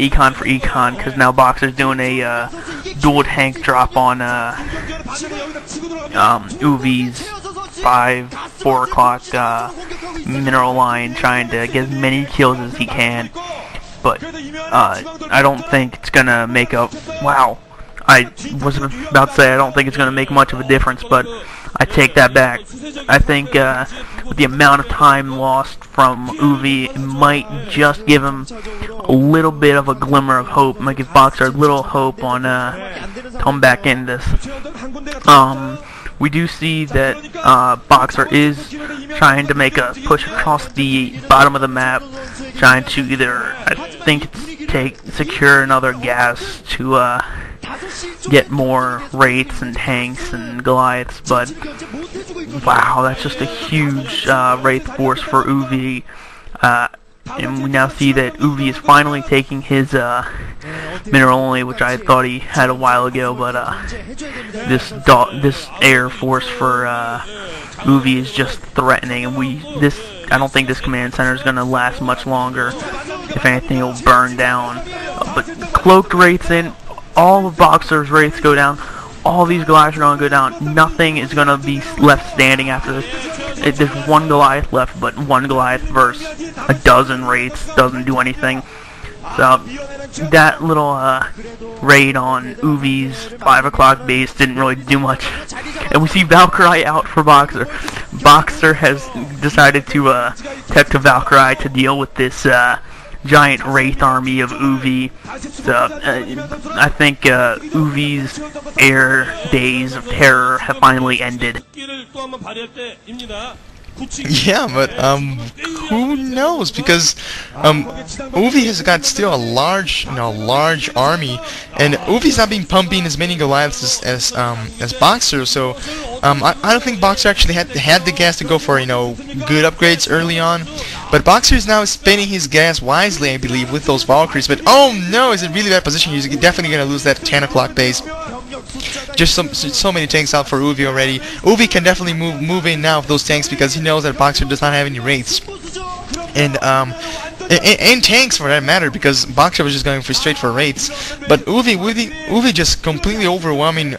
econ for econ, because now Boxer's doing a dual tank drop on OOV's 4 o'clock mineral line, trying to get as many kills as he can. But I don't think it's gonna make a I was about to say I don't think it's gonna make much of a difference, but I take that back. I think with the amount of time lost from OOV, it might just give him a little bit of a glimmer of hope, might give Boxer a little hope on come back in this. We do see that Boxer is trying to make a push across the bottom of the map, trying to either, I think it's secure another gas to get more Wraiths and tanks and Goliaths, but wow, that's just a huge Wraith force for OOV. And we now see that OOV is finally taking his mineral only, which I thought he had a while ago, but this air force for OOV is just threatening, and I don't think this command center is going to last much longer. If anything, it will burn down. But cloaked Wraiths in, all of Boxer's Wraiths go down, all these Goliaths are going to go down, nothing is going to be left standing after this. There's one Goliath left, but one Goliath versus a dozen Wraiths doesn't do anything. So that little raid on OOV's 5 o'clock base didn't really do much. And we see Valkyrie out for Boxer. Boxer has decided to tech to Valkyrie to deal with this giant Wraith army of OOV. So I think OOV's air days of terror have finally ended. Yeah, but who knows? Because OOV has got still a large army, and OOV's not been pumping as many Goliaths as Boxer. So I don't think Boxer actually had the gas to go for good upgrades early on. But Boxer is now spending his gas wisely, I believe, with those Valkyries. But oh no, is it really bad position? He's definitely gonna lose that 10 o'clock base. Just so many tanks out for OOV already. OOV can definitely move in now with those tanks because he knows that Boxer does not have any Wraiths. And tanks for that matter, because Boxer was just going straight for Wraiths. But OOV just completely overwhelming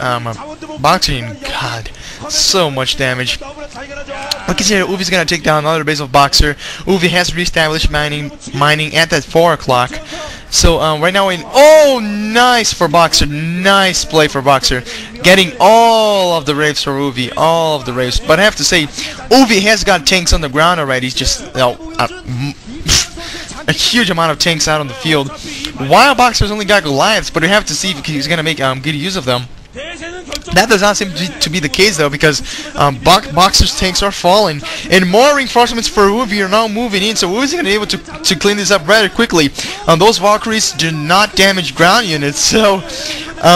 Boxer, and God, so much damage. We can see that OOV's gonna take down another base of Boxer. OOV has reestablished mining at that 4 o'clock. So right now nice for Boxer, nice play for Boxer, getting all of the Wraiths for OOV, all of the Wraiths. But I have to say, OOV has got tanks on the ground already. He's just a huge amount of tanks out on the field, while Boxer's only got Goliaths. But we have to see if he's gonna make good use of them. That does not seem to be the case though, because Boxer's tanks are falling, and more reinforcements for OOV are now moving in, so OOV's going to be able to clean this up rather quickly. Those Valkyries do not damage ground units, so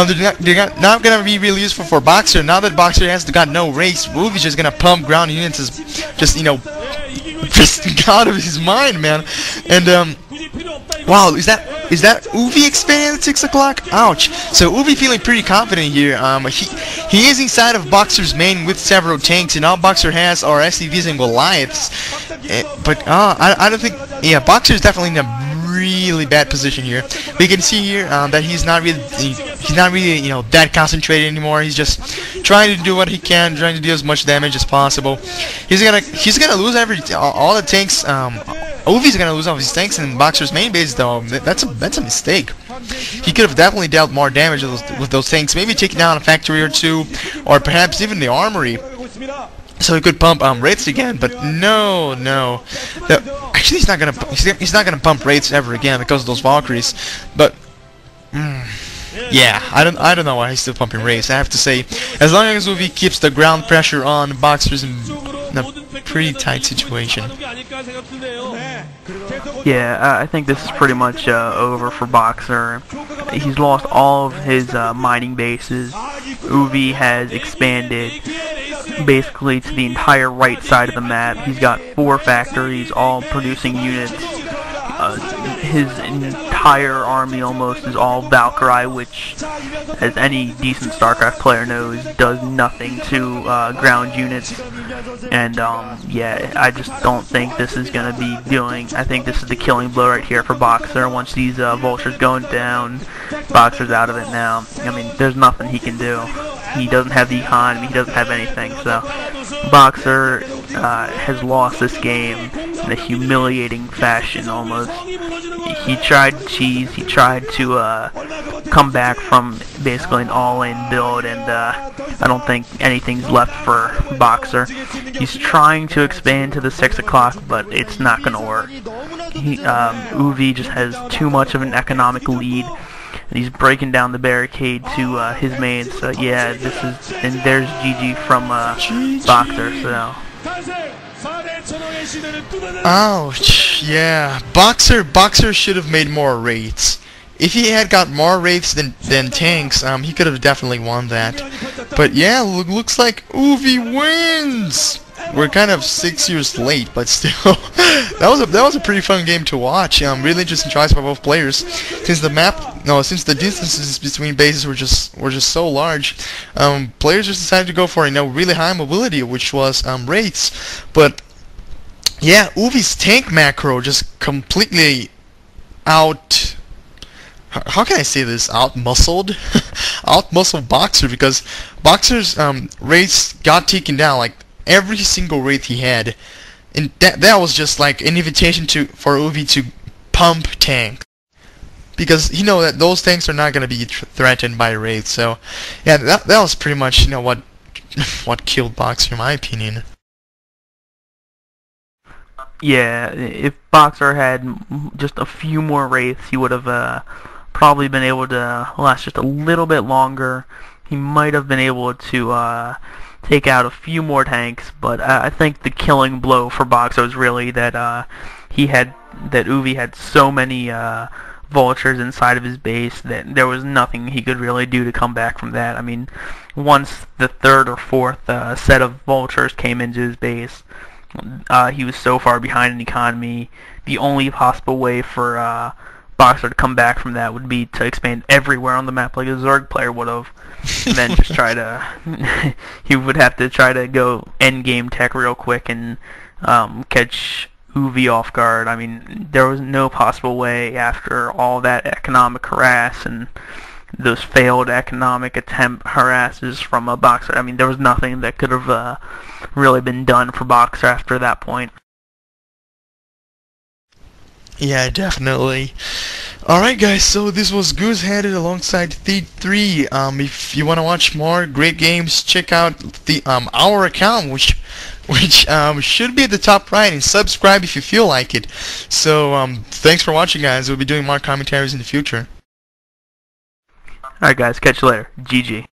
they're not going to be really useful for Boxer. Now that Boxer has got no race, OOV's just going to pump ground units as just out of his mind, man. And wow, is that OOV expanding at 6 o'clock? Ouch. So OOV feeling pretty confident here. He is inside of Boxer's main with several tanks, and all Boxer has are SCVs and Goliaths. But I don't think. Yeah, Boxer is definitely in a really bad position here. We can see here that he's not really that concentrated anymore. He's just trying to do what he can, trying to do as much damage as possible. He's gonna lose all the tanks. OOV's gonna lose all of his tanks in Boxer's main base, though. That's a mistake. He could have definitely dealt more damage with those tanks. Maybe taking down a factory or two, or perhaps even the armory, so he could pump Wraiths again. But no. Actually, he's not gonna pump Wraiths ever again because of those Valkyries. But yeah, I don't know why he's still pumping Wraiths. I have to say, as long as OOV keeps the ground pressure on, Boxer's in a pretty tight situation. Yeah, I think this is pretty much over for Boxer. He's lost all of his mining bases. OOV has expanded basically to the entire right side of the map. He's got 4 factories all producing units. His entire entire army almost is all Valkyrie, which, as any decent StarCraft player knows, does nothing to ground units. And yeah, I just don't think this is going to be doing. I think this is the killing blow right here for Boxer. Once these vultures going down, Boxer's out of it now. I mean, there's nothing he can do. He doesn't have the economy, he doesn't have anything, so Boxer has lost this game in a humiliating fashion almost. He tried cheese, he tried to come back from basically an all-in build, and I don't think anything's left for Boxer. He's trying to expand to the 6 o'clock, but it's not going to work. OOV just has too much of an economic lead. And he's breaking down the barricade to his main. So yeah, this is, and there's GG from Boxer. So. Ouch! Yeah, Boxer should have made more wraiths. If he had got more wraiths than tanks, he could have definitely won that. But yeah, looks like OOV wins. We're kind of 6 years late, but still, that was a pretty fun game to watch. Really interesting choice by both players. Since the distances between bases were just so large, players just decided to go for really high mobility, which was wraiths. But yeah, OOV's tank macro just completely out. How can I say this? Out-muscled? Out-muscled Boxer, because Boxer's wraiths got taken down, like every single wraith he had, and that was just like an invitation for OOV to pump tanks, because he know that those tanks are not going to be threatened by wraiths. So yeah, that was pretty much what killed Boxer in my opinion. Yeah, if Boxer had just a few more wraiths, he would have probably been able to last just a little bit longer. He might have been able to take out a few more tanks, but I think the killing blow for Boxer was really that OOV had so many vultures inside of his base that there was nothing he could really do to come back from that. I mean, once the third or fourth set of vultures came into his base, he was so far behind in economy. The only possible way for Boxer to come back from that would be to expand everywhere on the map like a Zerg player would have, and then just try to he would have to try to go endgame tech real quick and catch OOV off guard. I mean, there was no possible way after all that economic harass and those failed economic attempt harasses from a Boxer. I mean, there was nothing that could have really been done for Boxer after that point. Yeah, definitely. Alright guys, so this was Goose-Headed alongside Theed3. If you want to watch more great games, check out the our account, which should be at the top right, and subscribe if you feel like it. So thanks for watching guys, we'll be doing more commentaries in the future. Alright guys, catch you later. GG.